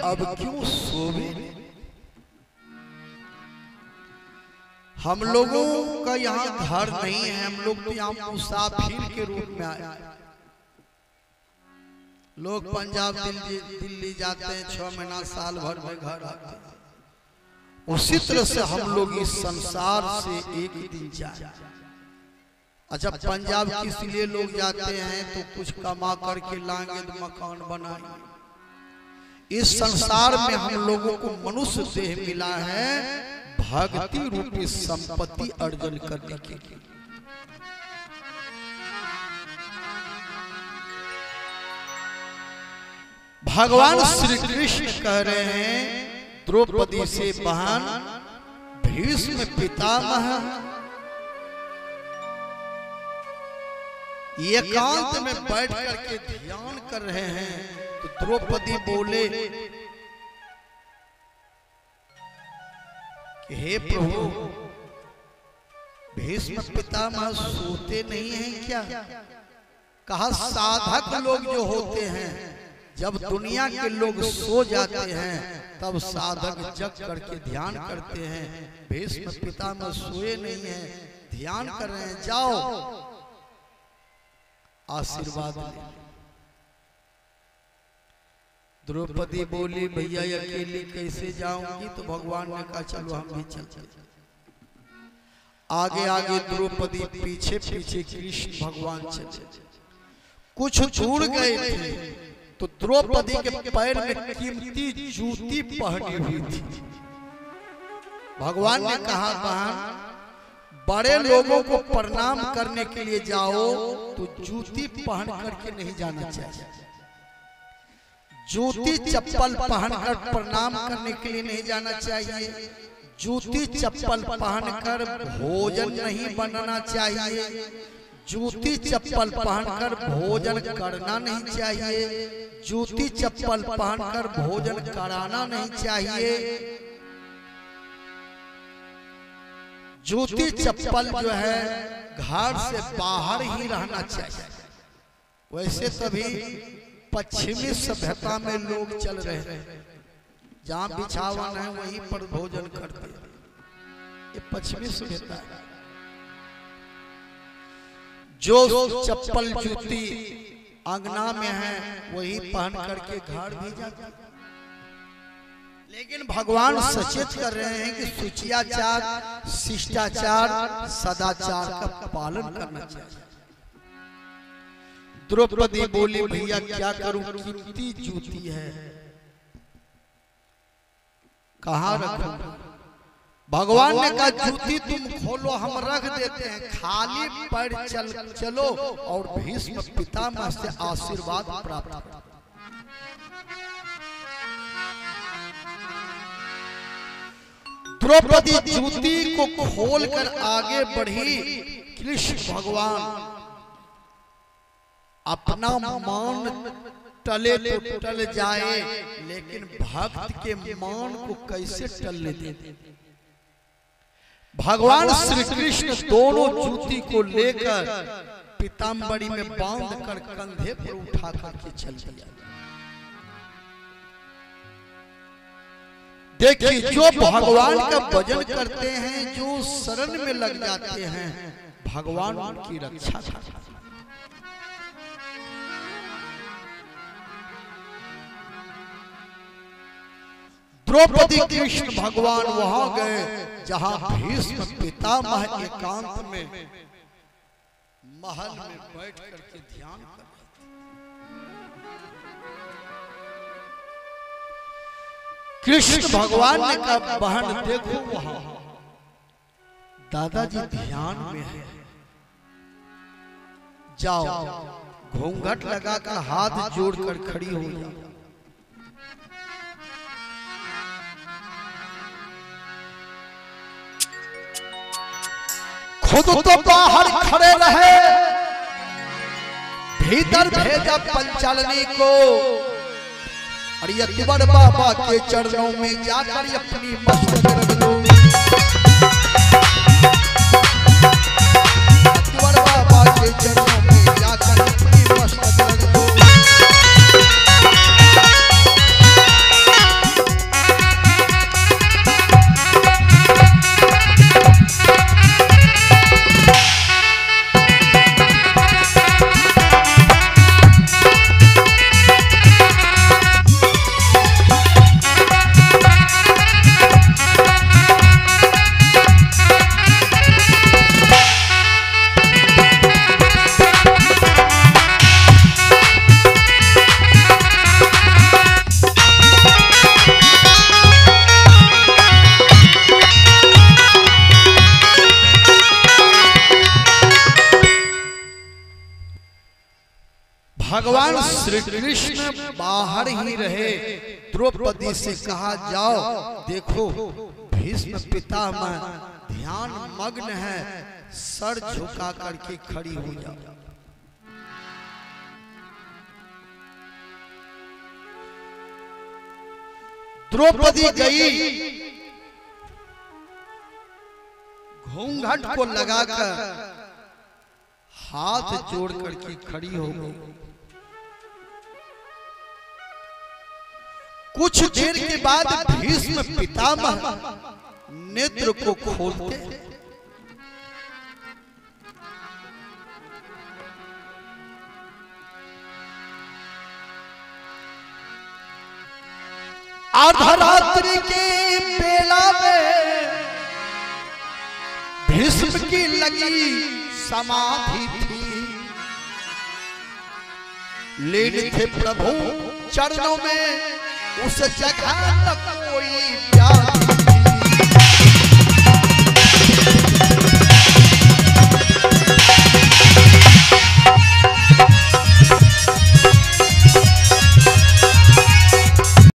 अब क्यों सोवे। हम लोगों का यहाँ घर नहीं है, हम लोग तो यहाँ मुसाफिर के रूप में आए। लोग पंजाब दिल्ली जाते हैं, 6 महीना साल भर में घर आते हैं। उसी तरह से हम लोग इस संसार से एक दिन जाए। अच्छा, पंजाब किस लिए लोग जाते हैं तो कुछ कमा करके लाएंगे तो मकान बनाएंगे। इस संसार में हम लोगों को मनुष्य देह मिला है भक्ति रूपी संपत्ति अर्जन करने के लिए। भगवान श्री कृष्ण कह रहे हैं द्रौपदी से बहन, भीष्म पितामह एकांत में बैठ करके ध्यान कर रहे हैं। तो द्रौपदी बोले कि हे प्रभु, भीष्म पितामह सोते नहीं हैं क्या? कहा साधक लोग जो होते हैं, जब दुनिया के लोग सो जाते हैं तब साधक जग करके ध्यान करते हैं। भीष्म पितामह सोए नहीं हैं, ध्यान कर रहे हैं, जाओ आशीर्वाद ले। द्रौपदी बोली भैया अकेली कैसे जाऊंगी? तो भगवान ने कहा चलो हम भी चलते। आगे आगे द्रौपदी, पीछे पीछे कृष्ण भगवान चले। कुछ दूर गए थे तो द्रौपदी के पैर में कीमती जूती पहनी हुई थी। भगवान ने कहा बहन, बड़े लोगों को प्रणाम करने के लिए जाओ तो जूती पहन करके नहीं जाना चाहिए। जूती चप्पल पहनकर प्रणाम करने के लिए नहीं जाना चाहिए। जूती चप्पल पहनकर भोजन नहीं बनना चाहिए। जूती चप्पल पहनकर भोजन करना नहीं चाहिए। जूती चप्पल पहनकर भोजन कराना नहीं चाहिए। जूती चप्पल जो है घर से बाहर ही रहना चाहिए। वैसे तभी पश्चिमी सभ्यता में लोग चल रहे हैं, जहां बिछावन है वहीं पर भोजन करते हैं। ये पश्चिमी सभ्यता है। जो चप्पल जूती अंगना में है वही पहन करके घर भी जाते। लेकिन भगवान सचेत कर रहे हैं कि शुचियाचार, शिष्टाचार, सदाचार का पालन करना चाहिए। द्रौपदी बोली भैया क्या करूं, कीमती जूती है, कहां रखूं? भगवान ने कहा जूती तुम खोलो, हम रख देते हैं, खाली पैर चलो और भीष्म पितामह से आशीर्वाद प्राप्त करो। द्रौपदी जूती को खोलकर आगे बढ़ी। कृष्ण भगवान अपना मान टले तो टल जाए, लेकिन भक्त के मान को कैसे टलने देते? भगवान श्री कृष्ण दोनों जूती को लेकर पीताम्बरी में बांध कर कंधे पर उठा करके चल दिया। देखिए, जो भगवान का भजन करते हैं, जो शरण में लग जाते हैं, भगवान उनकी रक्षा करते हैं। द्रौपदी कृष्ण भगवान वहां गए जहां भीष्म पितामह एकांत में महल में बैठ करके ध्यान कर रहे थे। कृष्ण भगवान ने कहा बहन देखो वहां दादाजी ध्यान में है, जाओ घूंघट लगाकर हाथ जोड़कर खड़ी हो जाओ। खुद तो बाहर खड़े रहे, भीतर भेजा पंचालनी को, और यतिवर बाबा के चरणों में जाकर अपनी मस्तक रख दो। यतिवर बाबा के चरणों में जाकर अपनी मस्तक रख दो। श्री कृष्ण बाहर ही रहे, द्रौपदी से कहा जाओ देखो भीष्म पितामह ध्यान मग्न है, सर झुका करके खड़ी हो जाओ। द्रौपदी गई, घूंघट को लगाकर हाथ जोड़ करके खड़ी हो गई। कुछ देर के बाद भीष्म पितामह नेत्र को खोलते, अर्धरात्रि के बेला में भीष्म की लगी समाधि थी, लीन थे प्रभु चरणों में, उस जगह न कोई व्याधि।